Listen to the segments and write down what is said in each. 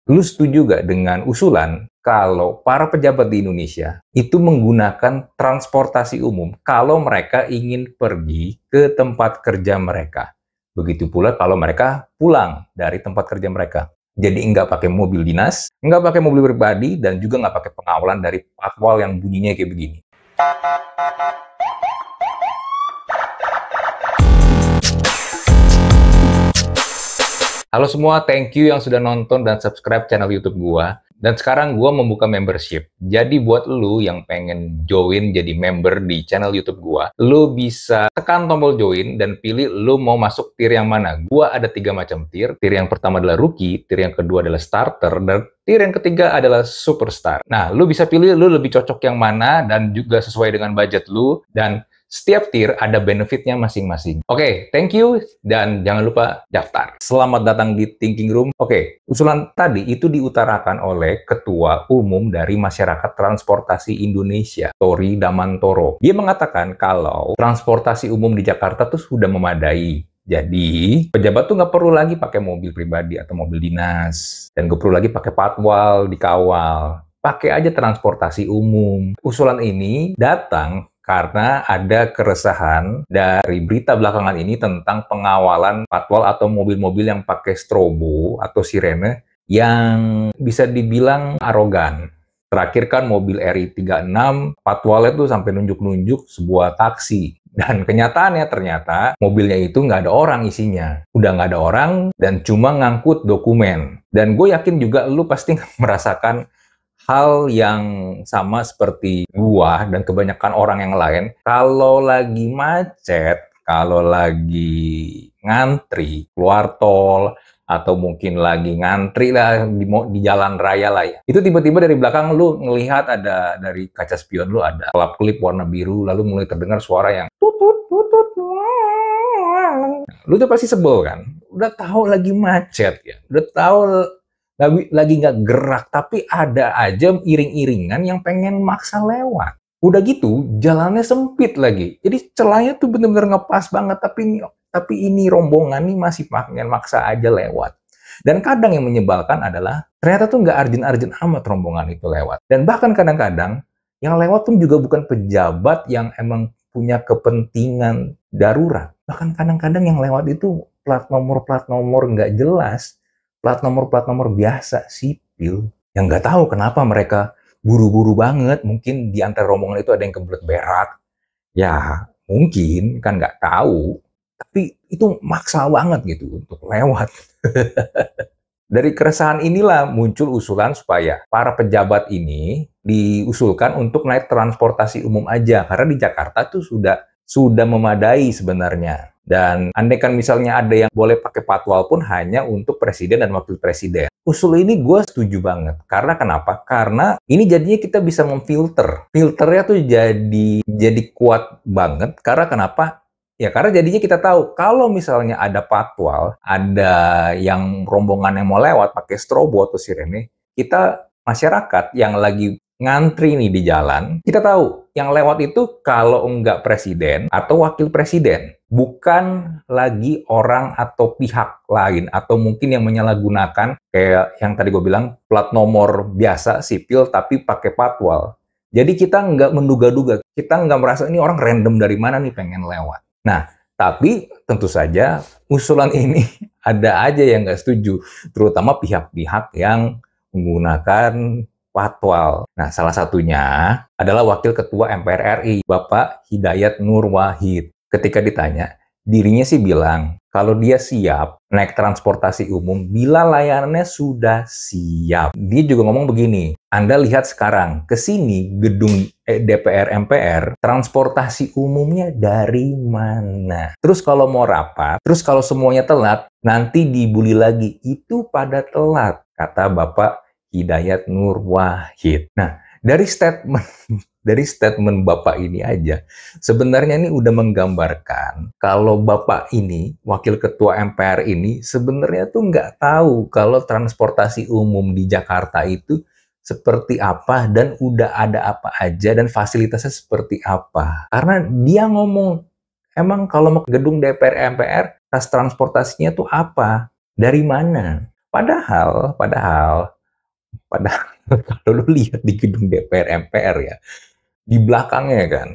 Lu setuju gak dengan usulan kalau para pejabat di Indonesia itu menggunakan transportasi umum kalau mereka ingin pergi ke tempat kerja mereka? Begitu pula kalau mereka pulang dari tempat kerja mereka. Jadi nggak pakai mobil dinas, nggak pakai mobil pribadi, dan juga nggak pakai pengawalan dari patwal yang bunyinya kayak begini. Halo semua, thank you yang sudah nonton dan subscribe channel YouTube gua. Dan sekarang gua membuka membership. Jadi buat lu yang pengen join jadi member di channel YouTube gua, lu bisa tekan tombol join dan pilih lu mau masuk tier yang mana. Gua ada 3 macam tier. Tier yang pertama adalah rookie, tier yang kedua adalah starter, dan tier yang ketiga adalah superstar. Nah, lu bisa pilih lu lebih cocok yang mana dan juga sesuai dengan budget lu, dan setiap tier ada benefitnya masing-masing. Oke, thank you, dan jangan lupa daftar. Selamat datang di Thinking Room. Oke, usulan tadi itu diutarakan oleh Ketua Umum dari Masyarakat Transportasi Indonesia, Tori Damantoro. Dia mengatakan kalau transportasi umum di Jakarta tuh sudah memadai. Jadi, pejabat tuh nggak perlu lagi pakai mobil pribadi atau mobil dinas. Dan nggak perlu lagi pakai patwal, dikawal. Pakai aja transportasi umum. Usulan ini datang karena ada keresahan dari berita belakangan ini tentang pengawalan patwal atau mobil-mobil yang pakai strobo atau sirene yang bisa dibilang arogan. Terakhir kan mobil RI 36, patwalnya tuh sampai nunjuk-nunjuk sebuah taksi. Dan kenyataannya ternyata mobilnya itu nggak ada orang isinya. Udah nggak ada orang dan cuma ngangkut dokumen. Dan gue yakin juga lu pasti merasakan hal yang sama seperti gua dan kebanyakan orang yang lain. Kalau lagi macet, kalau lagi ngantri keluar tol, atau mungkin lagi ngantri lah di jalan raya lah ya. Itu tiba-tiba dari belakang lu ngelihat ada dari kaca spion lu ada kelap-kelip warna biru, lalu mulai terdengar suara yang tutut tutut. Lu tuh pasti sebel kan? Udah tahu lagi macet ya. Udah tahu lagi nggak gerak, tapi ada aja iring-iringan yang pengen maksa lewat. Udah gitu, jalannya sempit lagi. Jadi celahnya tuh bener-bener ngepas banget, tapi ini rombongan nih masih pengen maksa aja lewat. Dan kadang yang menyebalkan adalah, ternyata tuh nggak arjen-arjen amat rombongan itu lewat. Dan bahkan kadang-kadang, yang lewat pun juga bukan pejabat yang emang punya kepentingan darurat. Bahkan kadang-kadang yang lewat itu plat nomor nggak jelas. Plat nomor biasa, sipil, yang nggak tahu kenapa mereka buru-buru banget. Mungkin di antara rombongan itu ada yang kebelet berak. Ya, mungkin, kan nggak tahu. Tapi itu maksa banget gitu untuk lewat. Dari keresahan inilah muncul usulan supaya para pejabat ini diusulkan untuk naik transportasi umum aja. Karena di Jakarta tuh sudah memadai sebenarnya. Dan andaikan misalnya ada yang boleh pakai patwal pun hanya untuk presiden dan wakil presiden. Usul ini gue setuju banget. Karena kenapa? Karena ini jadinya kita bisa memfilter. Filternya tuh jadi kuat banget. Karena kenapa? Ya karena jadinya kita tahu kalau misalnya ada patwal, ada yang rombongan yang mau lewat pakai strobo atau sirene, kita masyarakat yang lagi ngantri nih di jalan, kita tahu yang lewat itu kalau enggak presiden atau wakil presiden, bukan lagi orang atau pihak lain, atau mungkin yang menyalahgunakan kayak yang tadi gue bilang plat nomor biasa sipil tapi pakai patwal. Jadi kita nggak menduga-duga, kita nggak merasa ini orang random dari mana nih pengen lewat. Nah, tapi tentu saja usulan ini ada aja yang nggak setuju, terutama pihak-pihak yang menggunakan patwal. Nah, salah satunya adalah Wakil Ketua MPR RI, Bapak Hidayat Nur Wahid. Ketika ditanya, dirinya sih bilang kalau dia siap naik transportasi umum bila layanannya sudah siap. Dia juga ngomong begini, Anda lihat sekarang, ke sini gedung DPR MPR, transportasi umumnya dari mana? Terus kalau mau rapat, terus kalau semuanya telat, nanti dibully lagi. Itu pada telat, kata Bapak Hidayat Nur Wahid. Nah, dari statement Bapak ini aja, sebenarnya ini udah menggambarkan kalau Bapak ini, Wakil Ketua MPR ini, sebenarnya tuh nggak tahu kalau transportasi umum di Jakarta itu seperti apa dan udah ada apa aja dan fasilitasnya seperti apa. Karena dia ngomong, emang kalau mau ke gedung DPR MPR, transportasinya tuh apa? Dari mana? Padahal Padahal kalau lu lihat di gedung DPR MPR ya, di belakangnya kan,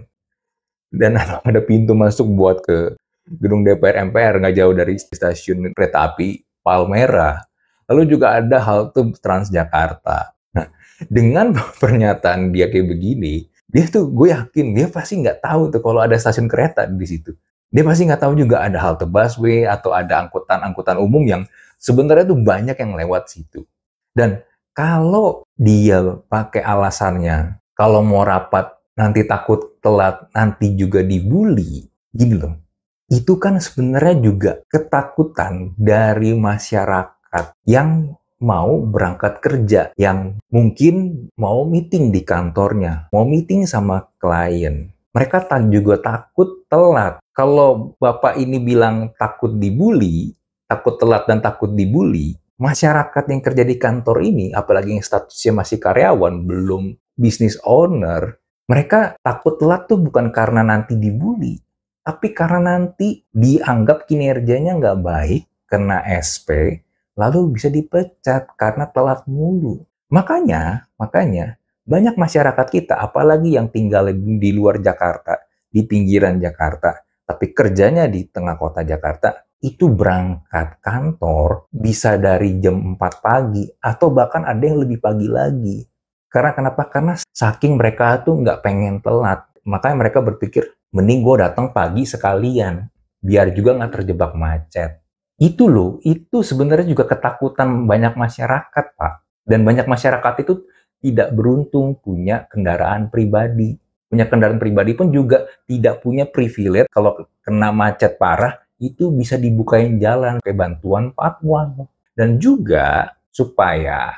dan ada pintu masuk buat ke gedung DPR MPR nggak jauh dari stasiun kereta api Palmera. Lalu juga ada halte Transjakarta. Nah, dengan pernyataan dia kayak begini, dia tuh gue yakin dia pasti nggak tahu tuh kalau ada stasiun kereta di situ. Dia pasti nggak tahu juga ada halte busway atau ada angkutan-angkutan umum yang sebenarnya tuh banyak yang lewat situ. Dan kalau dia pakai alasannya, kalau mau rapat nanti takut telat, nanti juga dibully, gini loh. Itu kan sebenarnya juga ketakutan dari masyarakat yang mau berangkat kerja, yang mungkin mau meeting di kantornya, mau meeting sama klien. Mereka juga takut telat. Kalau Bapak ini bilang takut dibully, takut telat dan takut dibully, masyarakat yang kerja di kantor ini, apalagi yang statusnya masih karyawan, belum business owner, mereka takut telat tuh bukan karena nanti dibully, tapi karena nanti dianggap kinerjanya nggak baik, kena SP, lalu bisa dipecat karena telat mulu. Makanya banyak masyarakat kita, apalagi yang tinggal di luar Jakarta, di pinggiran Jakarta, tapi kerjanya di tengah kota Jakarta, itu berangkat kantor bisa dari jam 4 pagi, atau bahkan ada yang lebih pagi lagi. Karena kenapa? Karena saking mereka tuh nggak pengen telat. Makanya mereka berpikir, mending gue datang pagi sekalian, biar juga nggak terjebak macet. Itu loh, itu sebenarnya juga ketakutan banyak masyarakat, Pak. Dan banyak masyarakat itu tidak beruntung punya kendaraan pribadi. Punya kendaraan pribadi pun juga tidak punya privilege kalau kena macet parah, itu bisa dibukain jalan kayak bantuan patwal. Dan juga supaya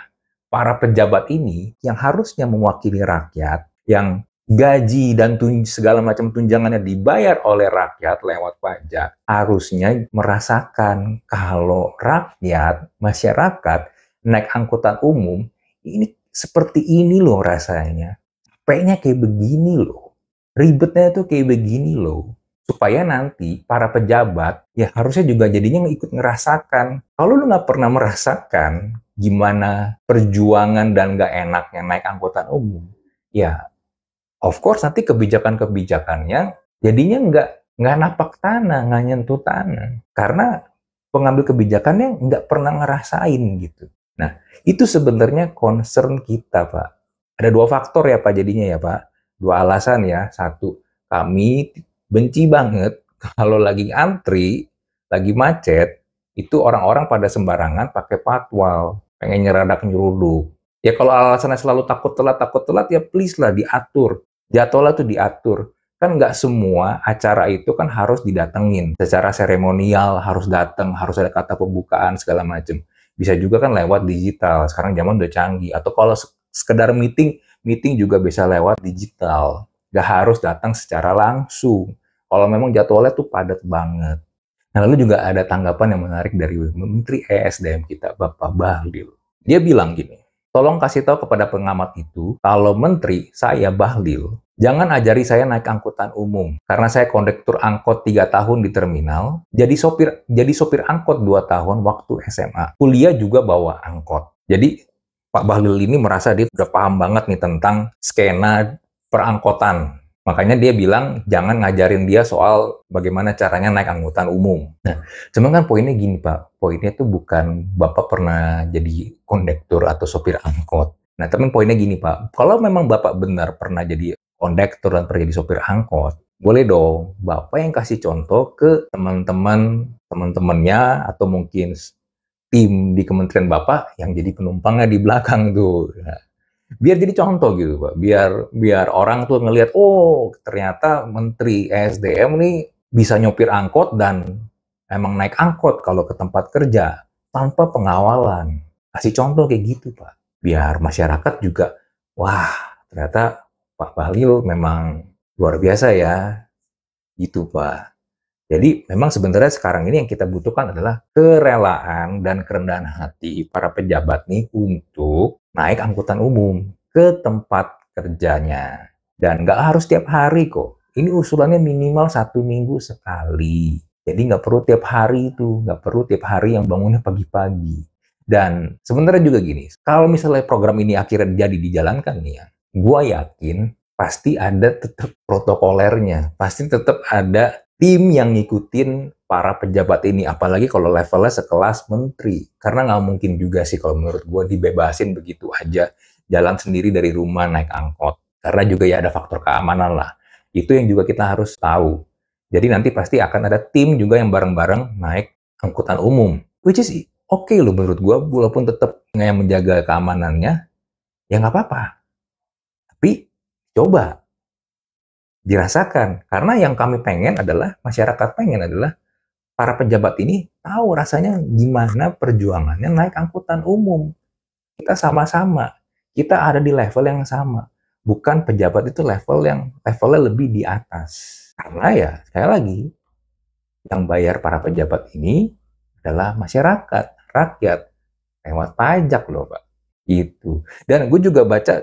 para pejabat ini yang harusnya mewakili rakyat, yang gaji dan segala macam tunjangannya dibayar oleh rakyat lewat pajak, harusnya merasakan kalau rakyat, masyarakat naik angkutan umum ini seperti ini loh rasanya. Capeknya kayak begini loh. Ribetnya tuh kayak begini loh. Supaya nanti para pejabat ya harusnya juga jadinya ikut ngerasakan. Kalau lu nggak pernah merasakan gimana perjuangan dan nggak enaknya naik angkutan umum, ya of course nanti kebijakan-kebijakannya jadinya nggak napak tanah, nggak nyentuh tanah. Karena pengambil kebijakannya nggak pernah ngerasain gitu. Nah, itu sebenarnya concern kita, Pak. Ada dua faktor ya, Pak, jadinya ya, Pak. Dua alasan ya. Satu, kami benci banget kalau lagi antri, lagi macet, itu orang-orang pada sembarangan pakai patwal, pengen nyeradak nyeruduk. Ya kalau alasannya selalu takut telat ya please lah diatur. Jadwalnya tuh diatur. Kan nggak semua acara itu kan harus didatengin. Secara seremonial harus datang, harus ada kata pembukaan segala macam. Bisa juga kan lewat digital. Sekarang zaman udah canggih. Atau kalau sekedar meeting, meeting juga bisa lewat digital. Nggak harus datang secara langsung. Kalau memang jadwalnya tuh padat banget. Nah, lalu juga ada tanggapan yang menarik dari Menteri ESDM kita, Bapak Bahlil. Dia bilang gini, tolong kasih tahu kepada pengamat itu, kalau menteri, saya Bahlil, jangan ajari saya naik angkutan umum. Karena saya kondektur angkot 3 tahun di terminal, jadi sopir angkot 2 tahun waktu SMA. Kuliah juga bawa angkot. Jadi, Pak Bahlil ini merasa dia udah paham banget nih tentang skena perangkotan. Makanya dia bilang, jangan ngajarin dia soal bagaimana caranya naik angkutan umum. Nah, cuman kan poinnya gini, Pak. Poinnya tuh bukan Bapak pernah jadi kondektur atau sopir angkot. Nah, tapi poinnya gini, Pak. Kalau memang Bapak benar pernah jadi kondektur dan pernah jadi sopir angkot, boleh dong Bapak yang kasih contoh ke teman-temannya atau mungkin tim di kementerian Bapak yang jadi penumpangnya di belakang tuh. Nah, biar jadi contoh gitu, Pak. Biar biar orang tuh ngelihat, oh ternyata Menteri ESDM nih bisa nyopir angkot dan emang naik angkot kalau ke tempat kerja tanpa pengawalan. Kasih contoh kayak gitu, Pak. Biar masyarakat juga, wah ternyata Pak Bahlil memang luar biasa ya, gitu, Pak. Jadi memang sebenarnya sekarang ini yang kita butuhkan adalah kerelaan dan kerendahan hati para pejabat nih untuk naik angkutan umum ke tempat kerjanya. Dan nggak harus tiap hari kok. Ini usulannya minimal 1 minggu sekali. Jadi nggak perlu tiap hari itu, nggak perlu tiap hari yang bangunnya pagi-pagi. Dan sebenarnya juga gini, kalau misalnya program ini akhirnya jadi dijalankan nih ya, gue yakin pasti ada tetap protokolernya, pasti tetap ada tim yang ngikutin para pejabat ini, apalagi kalau levelnya sekelas menteri. Karena nggak mungkin juga sih kalau menurut gue dibebasin begitu aja, jalan sendiri dari rumah naik angkot. Karena juga ya ada faktor keamanan lah. Itu yang juga kita harus tahu. Jadi nanti pasti akan ada tim juga yang bareng-bareng naik angkutan umum. Which is oke loh menurut gue, walaupun tetap yang menjaga keamanannya, ya nggak apa-apa. Tapi coba dirasakan. Karena yang kami pengen adalah, masyarakat pengen adalah, para pejabat ini tahu rasanya gimana perjuangannya naik angkutan umum. Kita sama-sama, kita ada di level yang sama. Bukan pejabat itu levelnya lebih di atas. Karena ya, sekali lagi, yang bayar para pejabat ini adalah masyarakat, rakyat, lewat pajak loh Pak. Gitu. Dan gue juga baca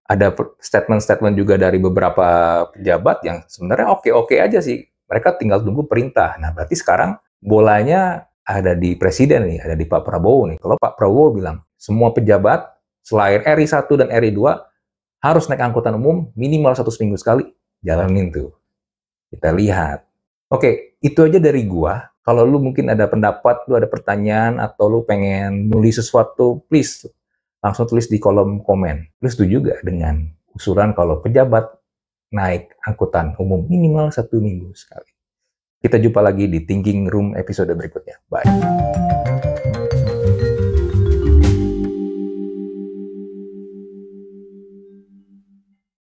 ada statement-statement juga dari beberapa pejabat yang sebenarnya oke-oke aja sih. Mereka tinggal tunggu perintah. Nah, berarti sekarang bolanya ada di presiden nih, ada di Pak Prabowo nih. Kalau Pak Prabowo bilang, semua pejabat selain RI 1 dan RI 2 harus naik angkutan umum minimal 1 seminggu sekali. Jalanin tuh. Kita lihat. Oke, itu aja dari gua. Kalau lu mungkin ada pendapat, lu ada pertanyaan, atau lu pengen nulis sesuatu, please langsung tulis di kolom komen. Lu setuju juga dengan usulan kalau pejabat naik angkutan umum minimal 1 minggu sekali? Kita jumpa lagi di Thinking Room episode berikutnya. Bye.